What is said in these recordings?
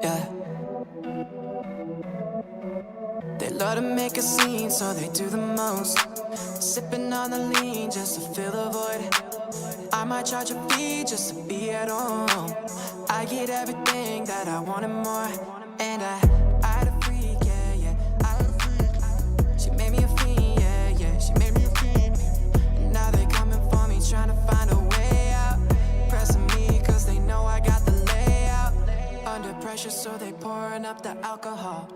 Yeah. They love to make a scene, so they do the most. Sipping on the lean just to fill the void. I might charge a fee just to be at home. I get everything that I want and more. And I had a freak, yeah, yeah. I had a freak. She made me a fiend, yeah, yeah. She made me a fiend. And now they coming for me, trying to find a way out. Pressing me, cause they know I got the layout. Under pressure, so they pouring up the alcohol.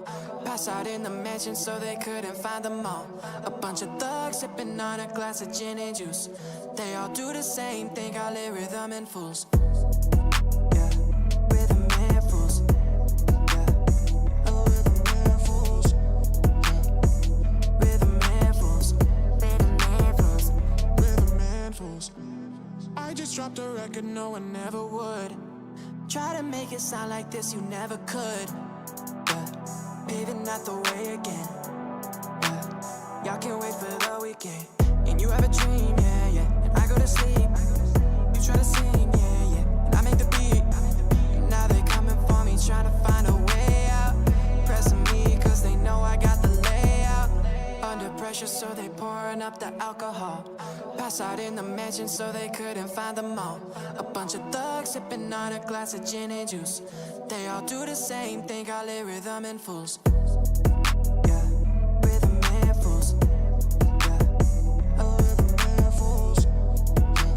Pass out in the mansion, so they couldn't find them all. A bunch of thugs sipping on a glass of gin and juice. They all do the same thing, I live rhythm and fools. Yeah, rhythm and fools. Yeah, oh, rhythm and fools. Yeah, rhythm and fools. Rhythm and fools. Rhythm and fools. I just dropped a record no one ever would. Try to make it sound like this, you never could. Yeah, paving out the way again. Yeah, y'all can't wait for the weekend. And you have a dream, yeah, yeah. And I go to sleep. You try to sing, yeah, yeah. And I make the beat. And now they coming for me, trying to find a way out. Pressing me, cause they know I got the layout. Under pressure, so they pouring up the alcohol. Pass out in the mansion, so they couldn't find them all. A bunch of thugs sipping on a glass of gin and juice. They all do the same thing, I live rhythm and fools. Yeah, rhythm and fools. Yeah, oh, rhythm and fools. Yeah,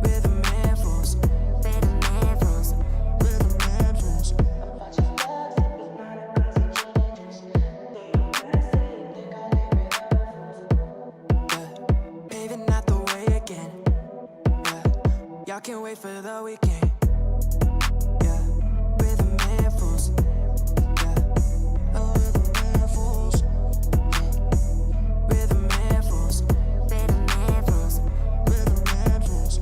rhythm and fools. Rhythm and fools. Rhythm and fools. A bunch of thugs sipping on a glass of gin and juice. They all do the same thing, I live rhythm and fools. Yeah, paving out the way again. Yeah, y'all can't wait for the weekend. Yeah, rhythm and fools. Yeah, oh, rhythm and fools. Yeah, rhythm and fools. Rhythm and fools. Rhythm and fools.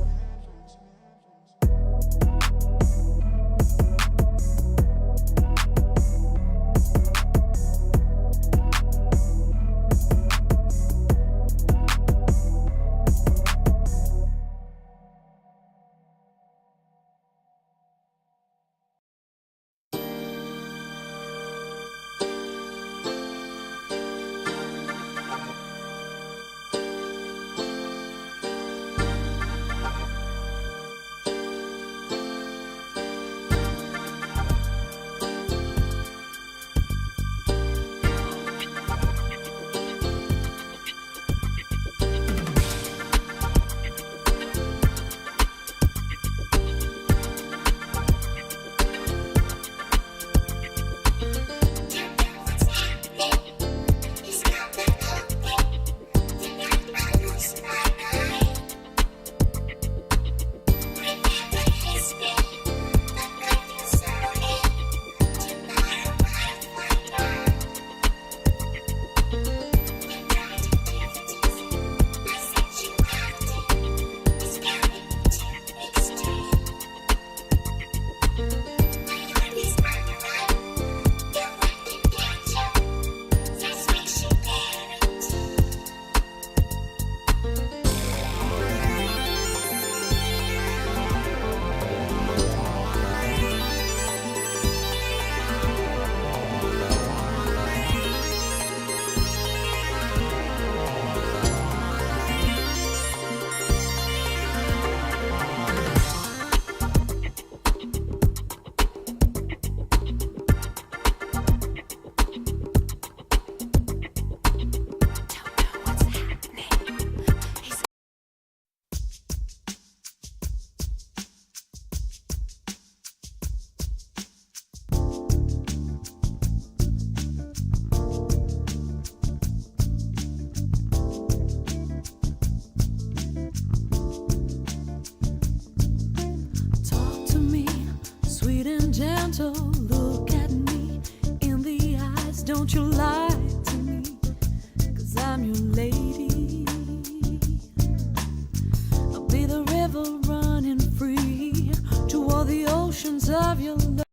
Don't you lie to me, 'cause I'm your lady. I'll be the river running free to all the oceans of your love.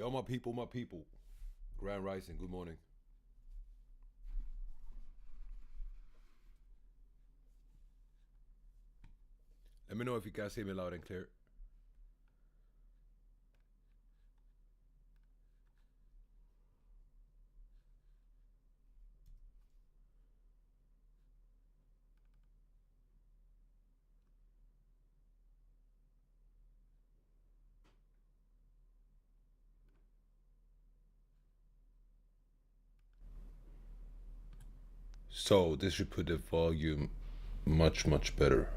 Yo, my people. Grand Rising, good morning. Let me know if you guys hear me loud and clear. So this should put the volume much better.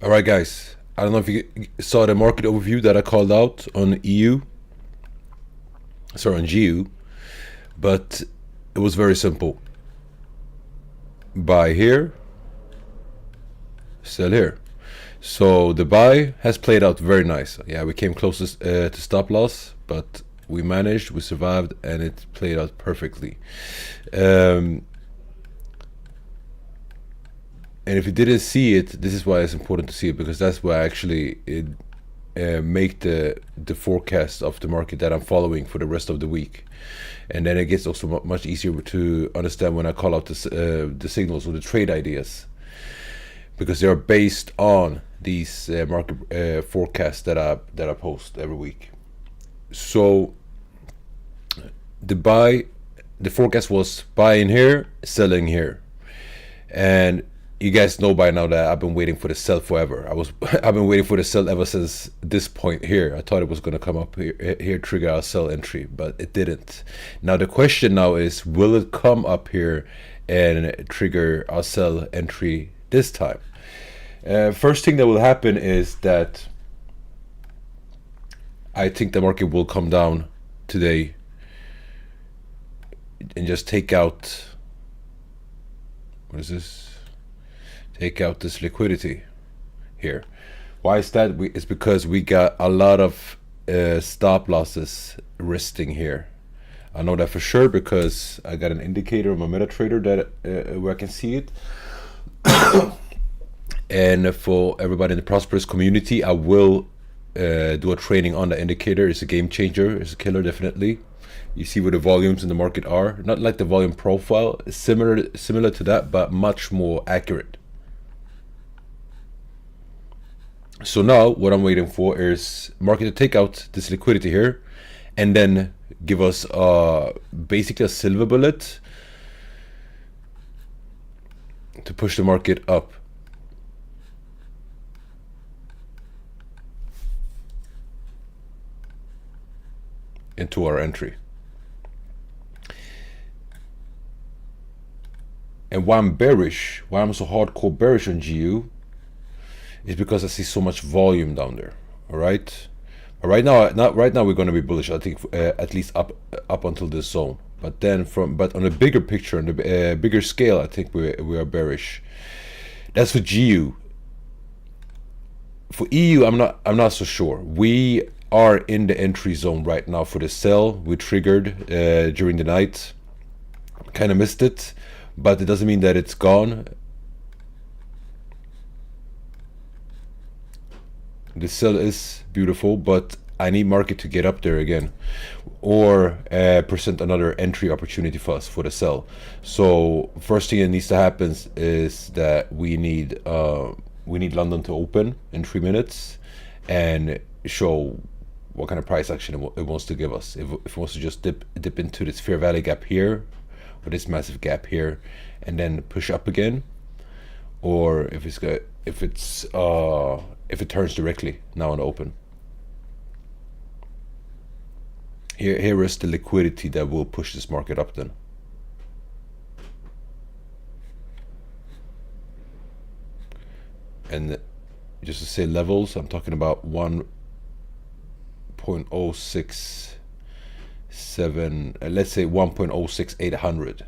All right, guys. I don't know if you saw the market overview that I called out on EU. Sorry, on GU. But it was very simple. Buy here, sell here. So the buy has played out very nice. Yeah, we came closest to stop loss, but we managed, we survived, and it played out perfectly. And if you didn't see it, this is why it's important to see it, because that's why actually it make the forecast of the market that I'm following for the rest of the week. And then it gets also much easier to understand when I call out the signals or the trade ideas, because they are based on these market forecasts that I post every week. So the forecast was buying here, selling here, and you guys know by now that I've been waiting for the sell forever. I've been waiting for the sell ever since this point here. I thought it was going to come up here, trigger our sell entry, but it didn't. Now the question now is, will it come up here and trigger our sell entry this time? First thing that will happen is that I think the market will come down today and just take out, what is this? Take out this liquidity here. Why is that? It's because we got a lot of stop losses resting here. I know that for sure because I got an indicator on my MetaTrader that where I can see it. And for everybody in the Prosperous community, I will do a training on the indicator. It's a game changer. It's a killer, definitely. You see where the volumes in the market are. Not like the volume profile. It's similar to that, but much more accurate. So now what I'm waiting for is market to take out this liquidity here and then give us basically a silver bullet to push the market up. Into our entry. And why I'm bearish, why I'm so hardcore bearish on GU, is because I see so much volume down there. All right, but right now we're going to be bullish. I think at least up until this zone. But then but on a bigger picture, on the bigger scale, I think we are bearish. That's for GU. For EU, I'm not so sure. We are in the entry zone right now for the sell. We triggered during the night. Kind of missed it, but it doesn't mean that it's gone. The sell is beautiful, but I need market to get up there again, or present another entry opportunity for us for the sell. So first thing that needs to happen is that we need London to open in 3 minutes and show what kind of price action it wants to give us. If it wants to just dip into this fair value gap here, or this massive gap here, and then push up again, or if it turns directly now on open. Here is the liquidity that will push this market up then. And just to say levels, I'm talking about 1.067, let's say 1.06800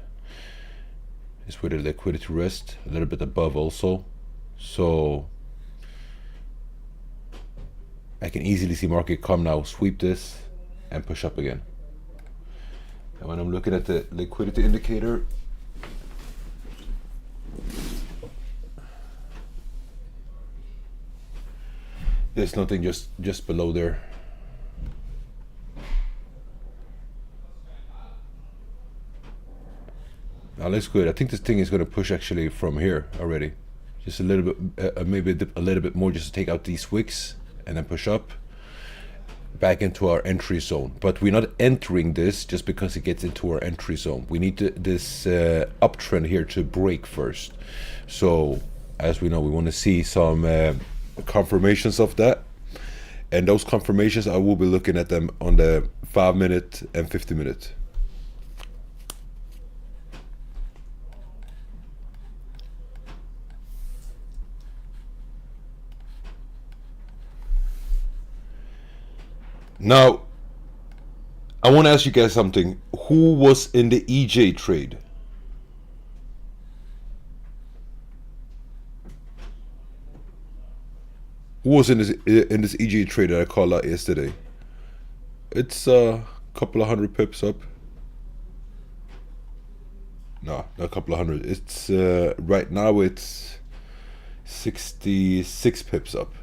is where the liquidity rests, a little bit above also. So I can easily see market come now, sweep this and push up again. And when I'm looking at the liquidity indicator, there's nothing just below there. Now looks good. I think this thing is going to push actually from here already. Just a little bit, maybe a little bit more, just to take out these wicks and then push up back into our entry zone. But we're not entering this just because it gets into our entry zone. We need this uptrend here to break first. So as we know, we want to see some confirmations of that. And those confirmations, I will be looking at them on the 5-minute and 50-minute. Now, I want to ask you guys something. Who was in the EJ trade? Who was in this EJ trade that I called out yesterday? It's a couple of hundred pips up. No, not a couple of hundred. It's right now it's 66 pips up.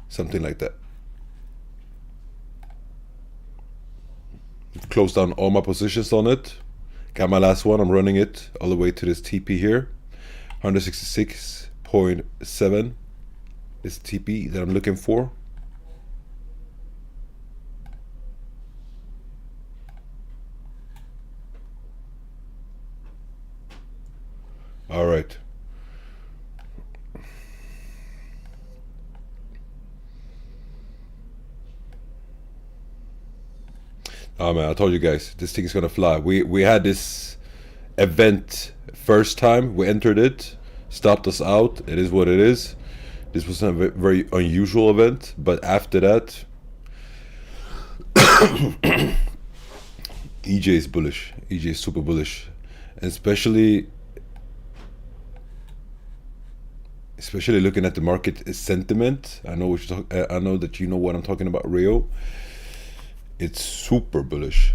Something like that. Closed down all my positions on it. Got my last one. I'm running it all the way to this TP here. 166.7 is TP that I'm looking for. All right. Oh man, I told you guys, this thing is gonna fly. We had this event first time, we entered it, stopped us out. It is what it is. This was a very unusual event, but after that, EJ is bullish. EJ is super bullish, and especially looking at the market sentiment. I know I know that you know what I'm talking about, Rio. It's super bullish.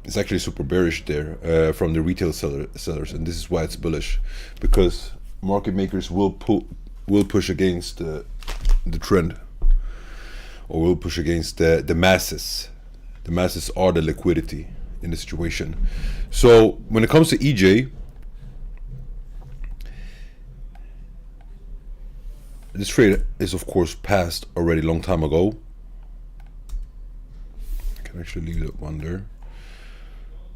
It's actually super bearish there from the retail sellers, and this is why it's bullish, because market makers will push against the trend, or will push against the masses. The masses are the liquidity in the situation. So when it comes to EJ, this trade is of course passed already long time ago. Actually leave that one there.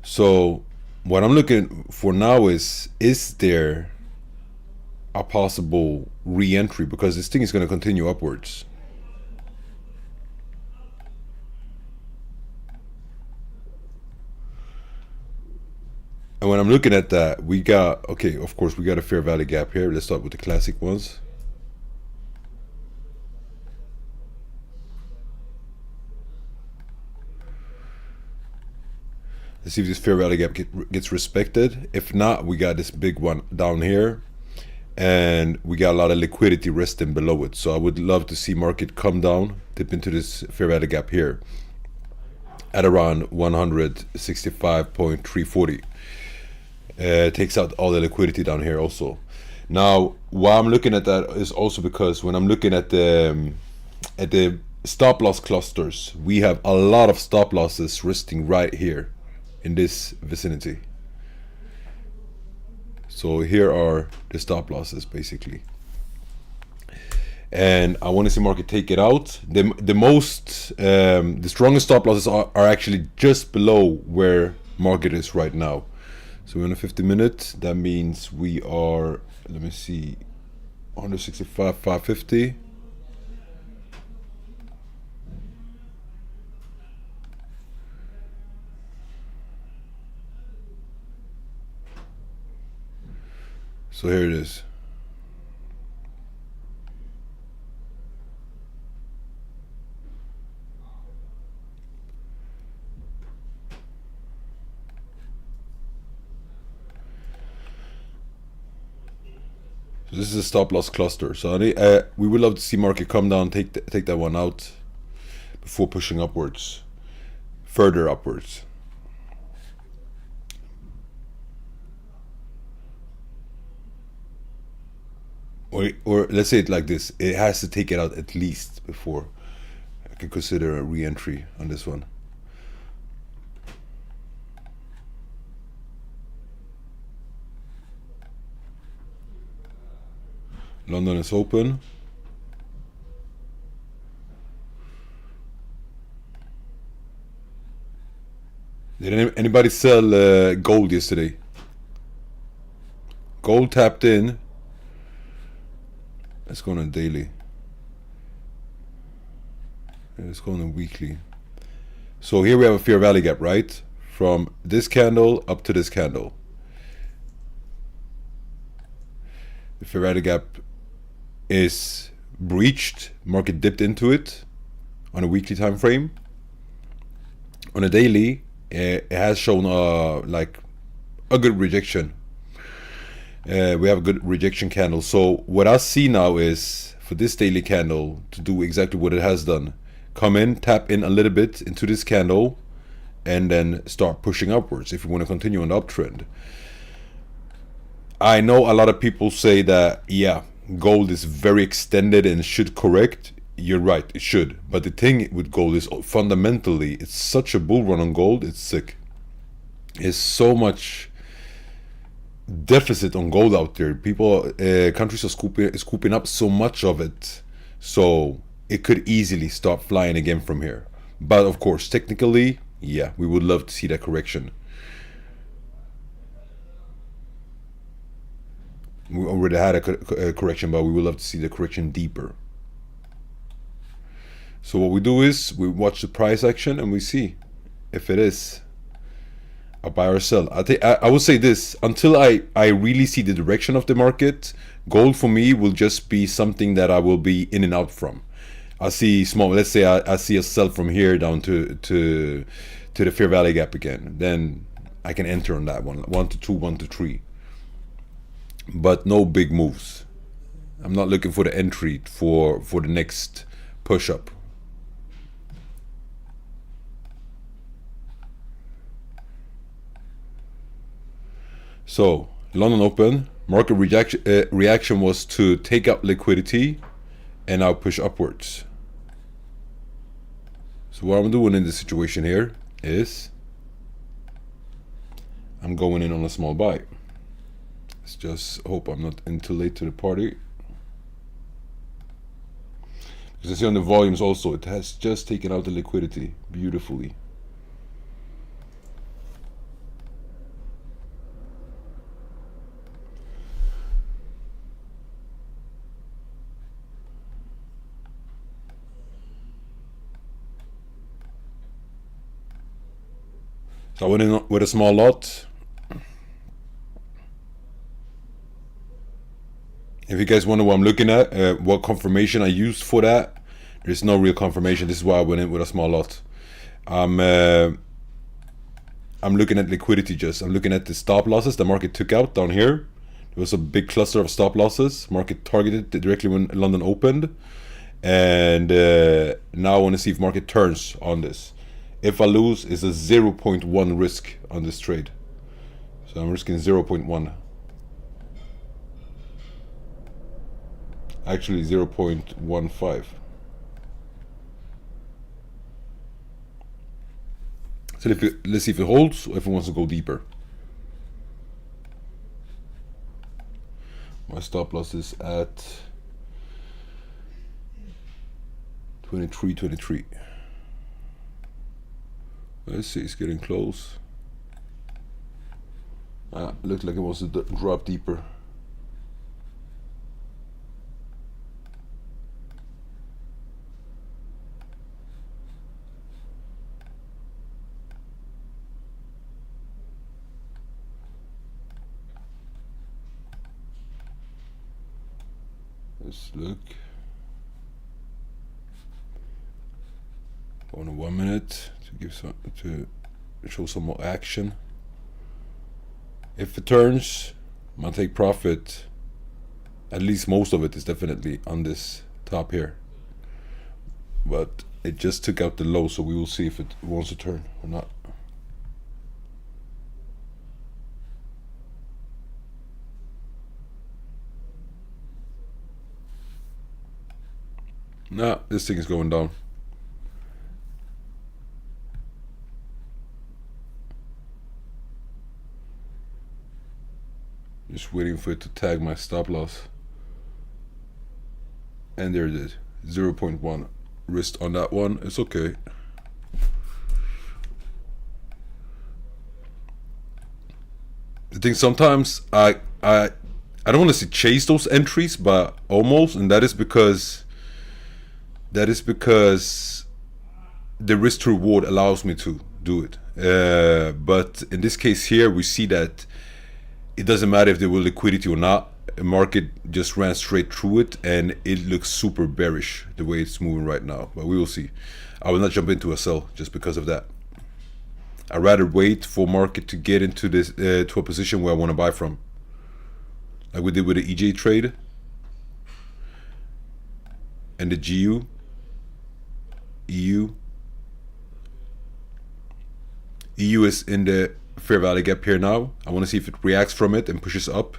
So what I'm looking for now is there a possible re-entry, because this thing is going to continue upwards. And when I'm looking at that, we got, okay, of course we got a fair value gap here. Let's start with the classic ones. Let's see if this fair value gap gets respected. If not, we got this big one down here, and we got a lot of liquidity resting below it. So I would love to see market come down, dip into this fair value gap here at around 165.340. Takes out all the liquidity down here also. Now, why I'm looking at that is also because when I'm looking at the stop loss clusters, we have a lot of stop losses resting right here in this vicinity. So here are the stop losses basically, and I want to see market take it out. The strongest stop losses are actually just below where market is right now. So we're on a 50-minute. That means we are, let me see, 165.550. So here it is. So this is a stop loss cluster. So we would love to see market come down, take that one out before pushing upwards. further upwards. Or let's say it like this, it has to take it out at least before I can consider a re-entry on this one. London is open. Did anybody sell gold yesterday? Gold tapped in. Let's go on a daily. Let's go on a weekly. So here we have a fair value gap, right? From this candle up to this candle. The fair value gap is breached. Market dipped into it on a weekly time frame. On a daily, it has shown like a good rejection. We have a good rejection candle. So what I see now is for this daily candle to do exactly what it has done. Come in, tap in a little bit into this candle, and then start pushing upwards if you want to continue on the uptrend. I know a lot of people say that, yeah, gold is very extended and should correct. You're right, it should. But the thing with gold is fundamentally, it's such a bull run on gold, it's sick. It's so much deficit on gold out there. People, countries are scooping up so much of it. So it could easily start flying again from here. But of course, technically, yeah, we would love to see that correction. We already had a correction, but we would love to see the correction deeper. So what we do is we watch the price action and we see if it is a buy or sell. I would say this, until I really see the direction of the market, gold for me will just be something that I will be in and out from. I see small, let's say I see a sell from here down to the fair value gap again, then I can enter on that one, 1 to 2, 1 to 3. But no big moves. I'm not looking for the entry for the next push up. So London open, market reaction was to take out liquidity and now push upwards. So what I'm doing in this situation here is I'm going in on a small buy. Let's just hope I'm not in too late to the party. Because I see on the volumes also, it has just taken out the liquidity beautifully. So I went in with a small lot. If you guys wonder what I'm looking at, what confirmation I used for that, there's no real confirmation. This is why I went in with a small lot. I'm looking at liquidity just. I'm looking at the stop losses the market took out down here. There was a big cluster of stop losses. Market targeted directly when London opened. And now I want to see if market turns on this. If I lose, it's a 0.1 risk on this trade. So I'm risking 0.1. Actually 0.15. So let's see if it holds or if it wants to go deeper. My stop loss is at 23.23. Let's see, it's getting close. Looks like it wants to drop deeper. Let's look. On 1 minute to show some more action. If it turns, I'm gonna take profit. At least most of it is definitely on this top here. But it just took out the low, so we will see if it wants to turn or not. Nah, this thing is going down. Just waiting for it to tag my stop loss. And there it is. 0.1 risk on that one. It's okay. I think sometimes I don't want to say chase those entries, but almost, and that is because the risk to reward allows me to do it. But in this case here, we see that it doesn't matter if there will liquidity or not. The market just ran straight through it, and it looks super bearish the way it's moving right now. But we will see. I will not jump into a sell just because of that. I'd rather wait for market to get into this to a position where I want to buy from, like we did with the EJ trade and the GU, EU. EU is in the fair value gap here now. I want to see if it reacts from it and pushes up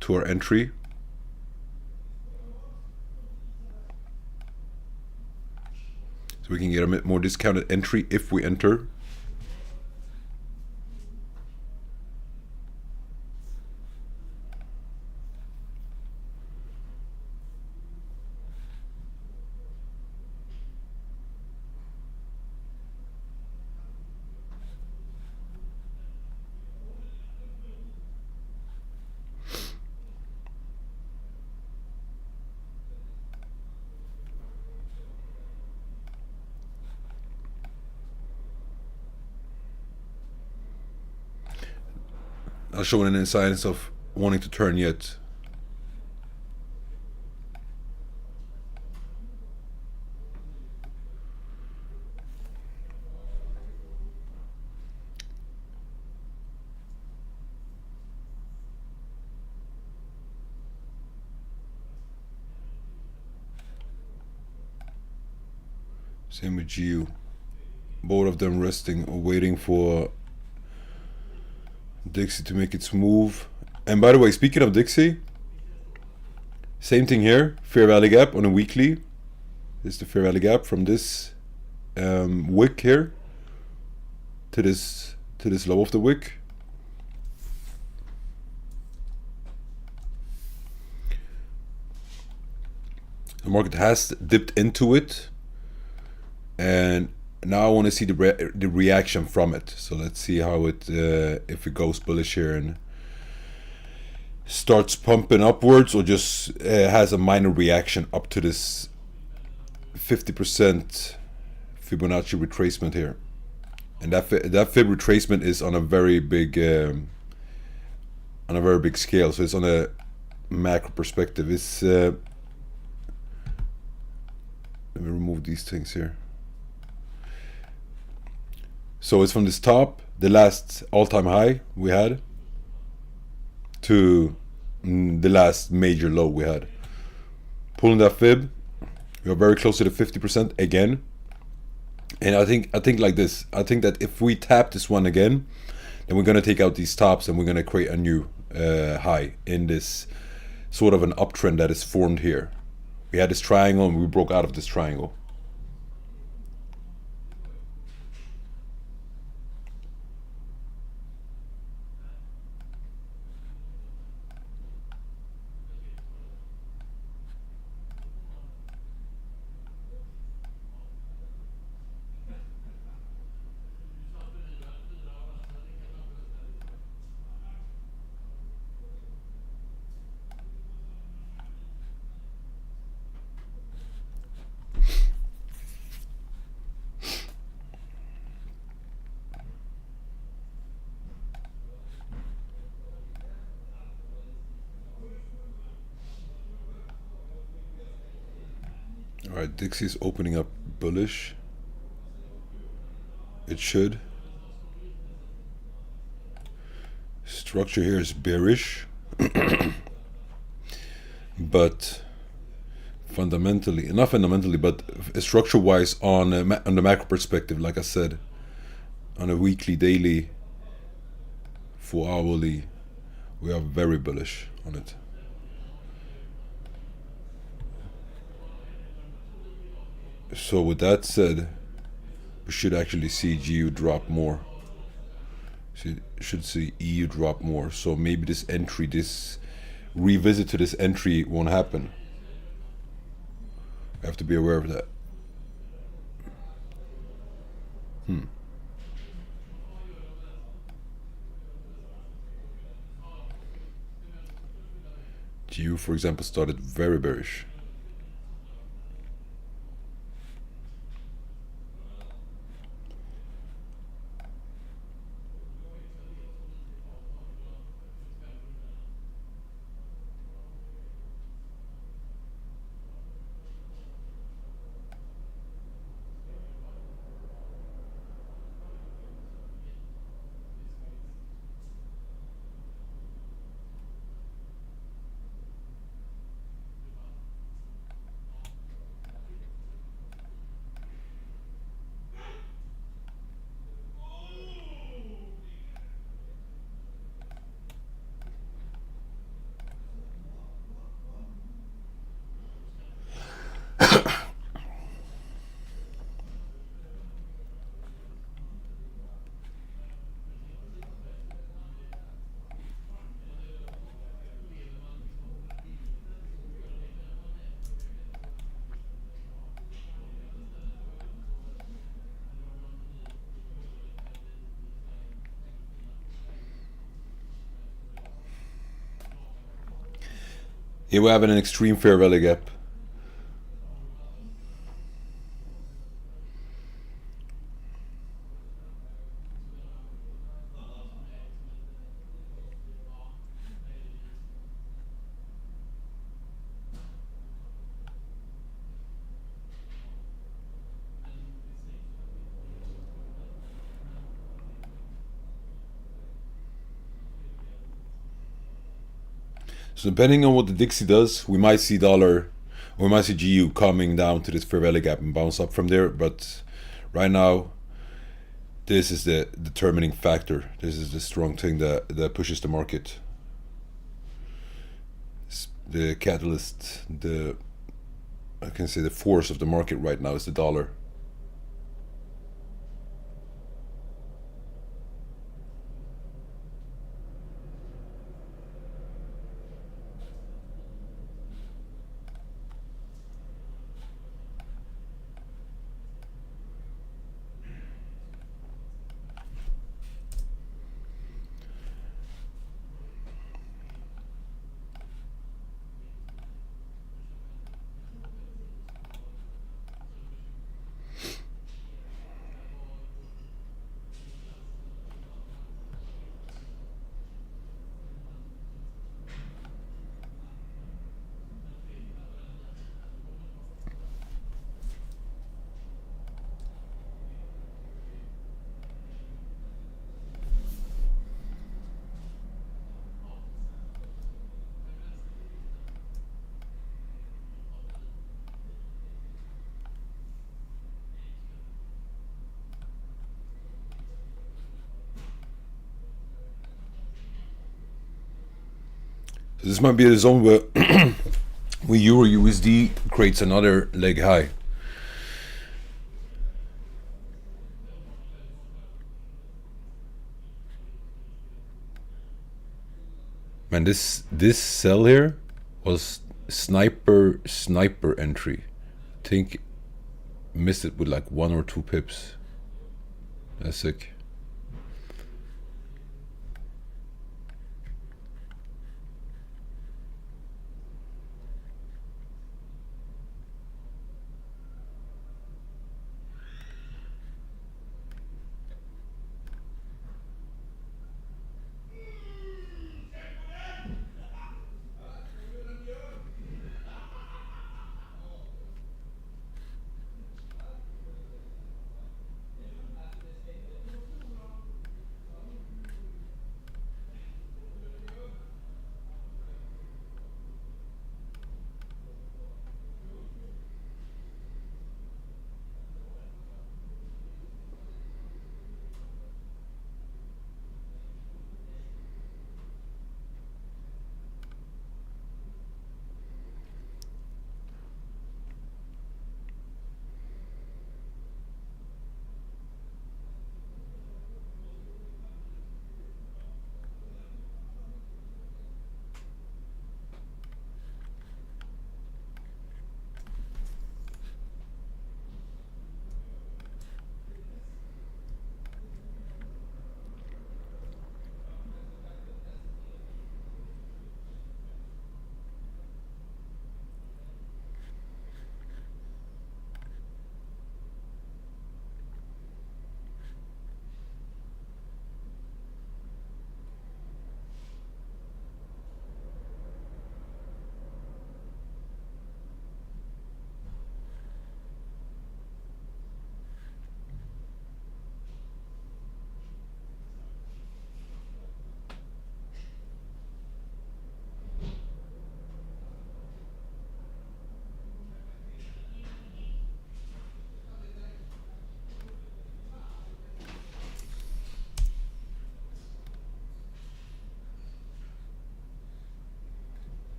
to our entry. So we can get a bit more discounted entry if we enter. Not showing any signs of wanting to turn yet. Same with GU. Both of them resting or waiting for Dixie to make its move. And by the way, speaking of Dixie, same thing here. Fair value gap on a weekly. This is the fair value gap from this wick here to this low of the wick. The market has dipped into it, and now I want to see the reaction from it. So let's see how it if it goes bullish here and starts pumping upwards, or just has a minor reaction up to this 50% Fibonacci retracement here. And that fib retracement is on a very big scale. So it's on a macro perspective. It's let me remove these things here. So it's from this top, the last all-time high we had, to the last major low we had. Pulling that fib, we are very close to the 50% again. And I think like this. I think that if we tap this one again, then we're gonna take out these tops and we're gonna create a new high in this sort of an uptrend that is formed here. We had this triangle and we broke out of this triangle. Alright, Dixie's opening up bullish. It should. Structure here is bearish. But fundamentally, not fundamentally, but structure-wise on on the macro perspective, like I said, on a weekly, daily, 4-hourly, we are very bullish on it. So with that said, we should actually see GU drop more. Should see EU drop more. So maybe this entry, this revisit to this entry won't happen. I have to be aware of that. GU, for example, started very bearish. Here we're having an extreme fair value gap. So depending on what the Dixie does, we might see dollar, or we might see GU coming down to this fair value gap and bounce up from there. But right now, this is the determining factor. This is the strong thing that pushes the market. The catalyst, I can say the force of the market right now is the dollar. So this might be the zone where Euro USD creates another leg high. Man, this sell here was sniper entry. I think missed it with like 1 or 2 pips. That's sick.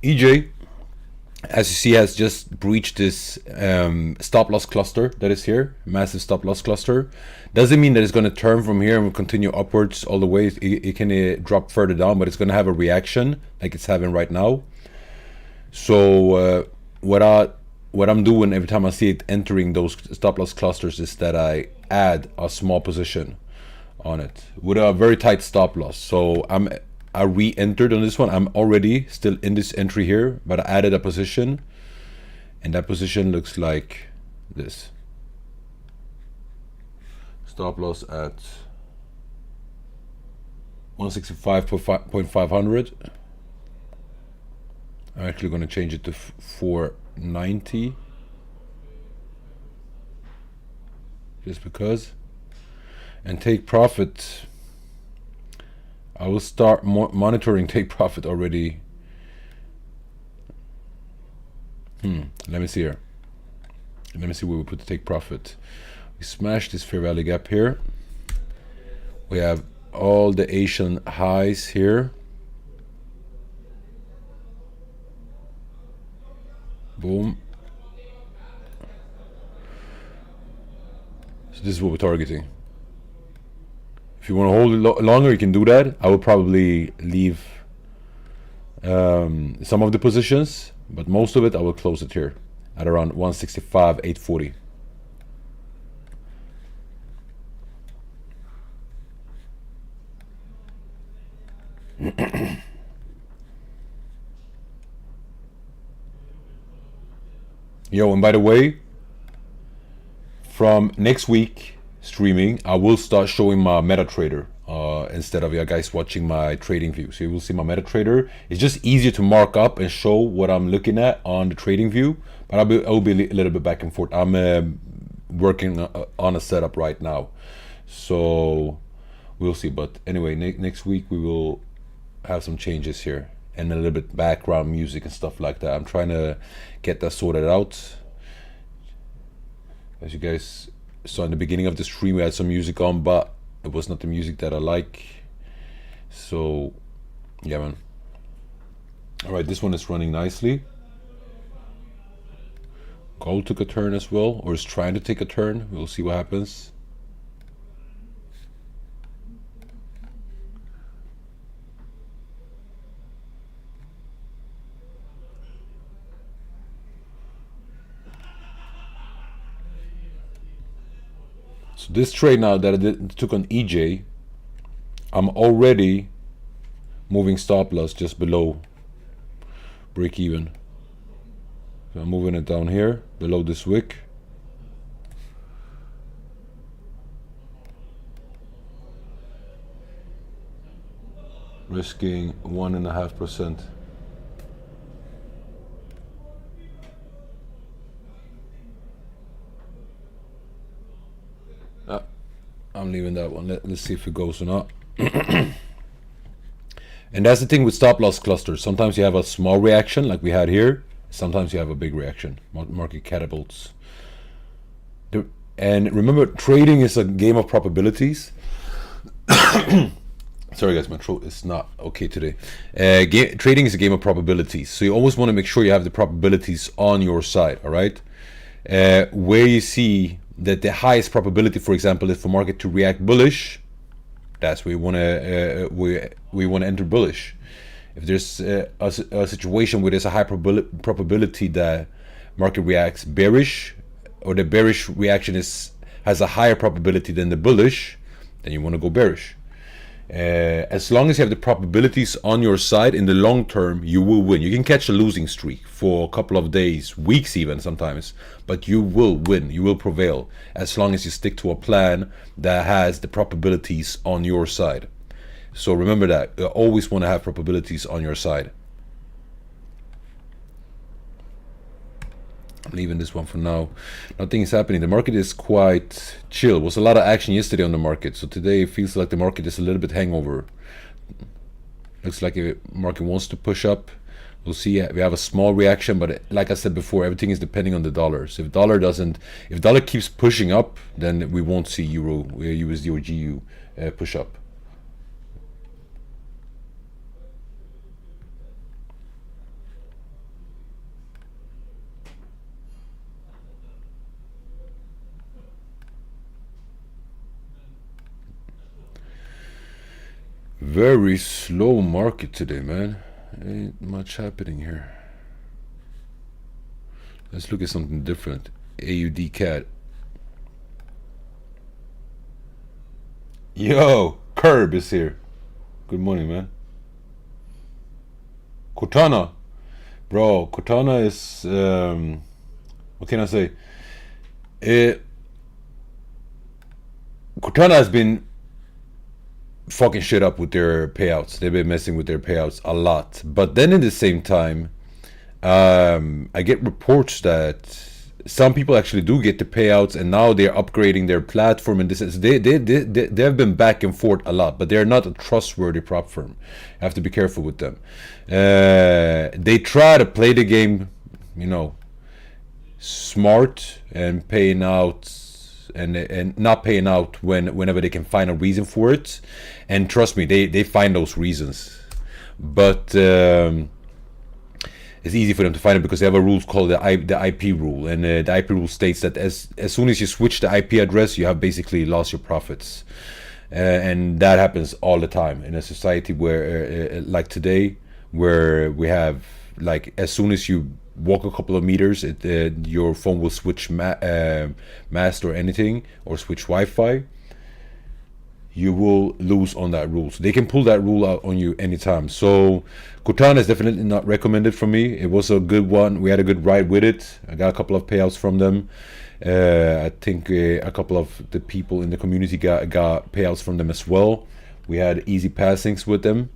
EJ, as you see, has just breached this stop loss cluster that is here, massive stop loss cluster. Doesn't mean that it's going to turn from here and continue upwards all the way. It can drop further down, but it's going to have a reaction like it's having right now. So what I'm doing every time I see it entering those stop loss clusters is that I add a small position on it with a very tight stop loss. So I re-entered on this one. I'm already still in this entry here, but I added a position, and that position looks like this. Stop loss at 165.500. I'm actually going to change it to 490 just because, and take profit. I will start monitoring take profit already. Let me see here. Let me see where we put the take profit. We smashed this fair value gap here. We have all the Asian highs here. Boom. So this is what we're targeting. If you want to hold it longer, you can do that. I will probably leave some of the positions, but most of it I will close it here at around 165.840. Yo, and by the way, from next week streaming, I will start showing my MetaTrader instead of you guys watching my trading view. So you will see my MetaTrader. It's just easier to mark up and show what I'm looking at on the trading view, but I'll be a little bit back and forth. I'm working on a setup right now, so we'll see. But anyway, next week we will have some changes here and a little bit background music and stuff like that. I'm trying to get that sorted out. As you guys saw in the beginning of the stream, we had some music on, but it was not the music that I like. So yeah, man. All right, this one is running nicely. Gold took a turn as well, or is trying to take a turn. We'll see what happens. So this trade now that I took on EJ, I'm already moving stop loss just below break even. So I'm moving it down here below this wick. Risking 1.5%. I'm leaving that one. Let's see if it goes or not. And that's the thing with stop loss clusters. Sometimes you have a small reaction like we had here. Sometimes you have a big reaction. Market catapults. And remember, trading is a game of probabilities. Sorry guys, my throat is not okay today. Trading is a game of probabilities. So you always want to make sure you have the probabilities on your side, all right? Where you see that the highest probability, for example, is for market to react bullish, that's where we want to enter bullish. If there's a situation where there's a high probability that market reacts bearish, or the bearish reaction has a higher probability than the bullish, then you want to go bearish. As long as you have the probabilities on your side, in the long term you will win. You can catch a losing streak for a couple of days, weeks even sometimes, but you will win, you will prevail, as long as you stick to a plan that has the probabilities on your side. So remember that you always want to have probabilities on your side. I'm leaving this one for now. Nothing is happening. The market is quite chill. There was a lot of action yesterday on the market, so today it feels like the market is a little bit hangover. Looks like the market wants to push up. We'll see. We have a small reaction, but like I said before, everything is depending on the dollar. So if dollar keeps pushing up, then we won't see euro, USD or GU push up. Very slow market today, man. Ain't much happening here. Let's look at something different. AUD CAD. Yo, Curb is here. Good morning, man. Cortana. Bro, Cortana is, what can I say? Cortana has been fucking shit up with their payouts. They've been messing with their payouts a lot. But then at the same time, I get reports that some people actually do get the payouts, and now they're upgrading their platform. And this is they have been back and forth a lot, but they're not a trustworthy prop firm. You have to be careful with them. They try to play the game, you know, smart and paying out and not paying out whenever they can find a reason for it. And trust me, they find those reasons, but it's easy for them to find it because they have a rule called the IP rule, and the IP rule states that as soon as you switch the IP address, you have basically lost your profits, and that happens all the time in a society where, like today, where we have, like, as soon as you walk a couple of meters, your phone will switch mast or anything, or switch Wi-Fi. You will lose on that rule. So they can pull that rule out on you anytime. So Cortana is definitely not recommended for me. It was a good one. We had a good ride with it. I got a couple of payouts from them. I think a couple of the people in the community got payouts from them as well. We had easy passings with them.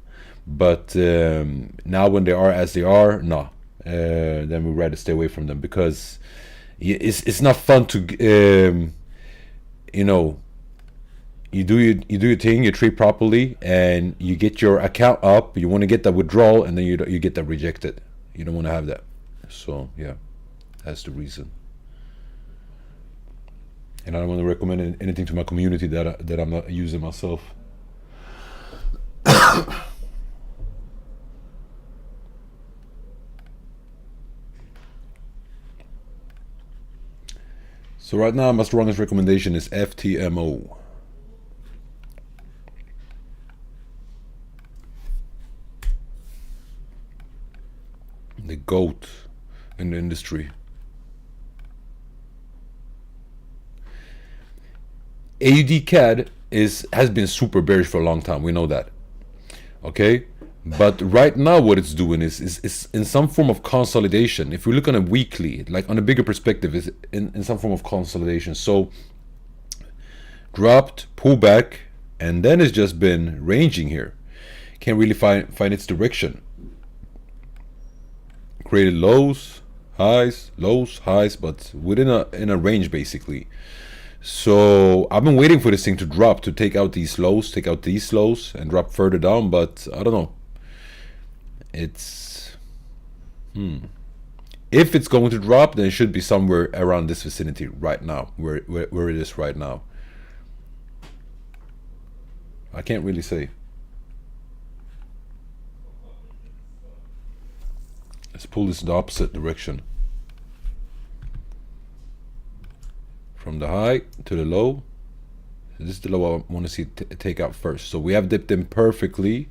But now when they are as they are, no. Then we'd rather stay away from them, because it's not fun to, you know, you do your thing, you trade properly, and you get your account up. You want to get that withdrawal, and then you get that rejected. You don't want to have that. So yeah, that's the reason. And I don't want to recommend anything to my community that I'm not using myself. So right now, my strongest recommendation is FTMO. The GOAT in the industry. AUD CAD has been super bearish for a long time. We know that. Okay? But right now what it's doing is in some form of consolidation. If we look on a weekly, like on a bigger perspective, is in some form of consolidation. So dropped, pull back, and then it's just been ranging here. Can't really find its direction. Created lows, highs, but within a range basically. So I've been waiting for this thing to drop, to take out these lows, and drop further down, but I don't know. It's if it's going to drop, then it should be somewhere around this vicinity right now, where it is right now. I can't really say. Let's pull this in the opposite direction. From the high to the low. This is the low I want to see take out first. So we have dipped in perfectly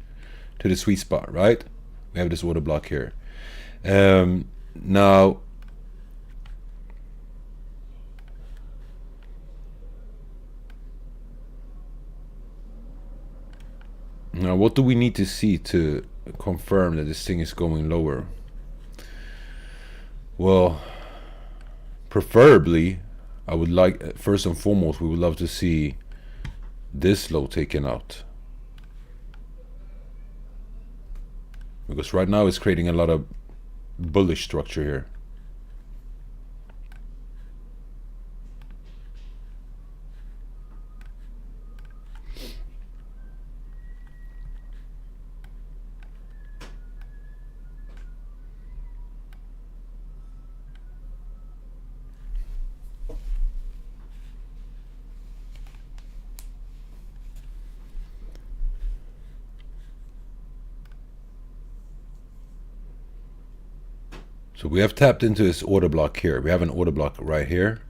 to the sweet spot, right? We have this order block here. Now what do we need to see to confirm that this thing is going lower? Well, preferably, I would like, first and foremost, we would love to see this low taken out. Because right now it's creating a lot of bullish structure here. So we have tapped into this order block here. We have an order block right here.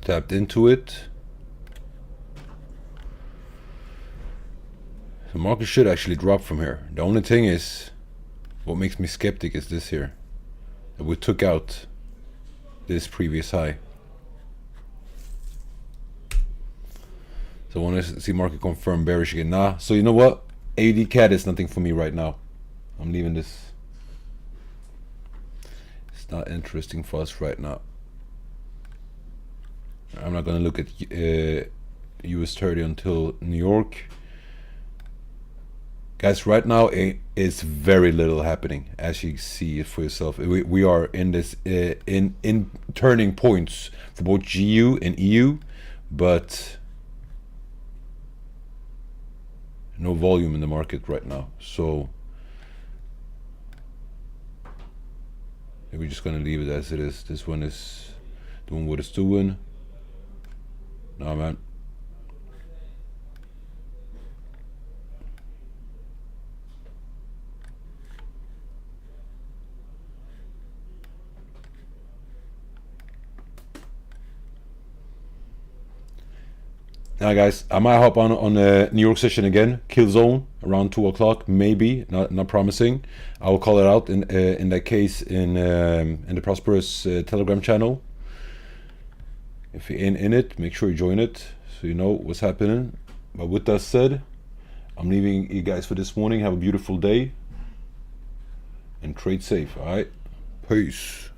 tapped into it. The market should actually drop from here. The only thing is, what makes me skeptic is this here, that we took out this previous high. So I want to see market confirm bearish again. Nah, so you know what? AD CAD is nothing for me right now. I'm leaving this. It's not interesting for us right now. I'm not gonna look at US 30 until New York. Guys, right now it's very little happening, as you see it for yourself. We are in this in turning points for both GU and EU, but no volume in the market right now. So we're just gonna leave it as it is. This one is doing what it's doing. Nah, man. Now, guys, I might hop on the New York session again, kill zone around 2 o'clock, maybe. Not promising. I will call it out in that case in the Prosperous Telegram channel. If you're in it, make sure you join it so you know what's happening. But with that said, I'm leaving you guys for this morning. Have a beautiful day and trade safe. All right, peace.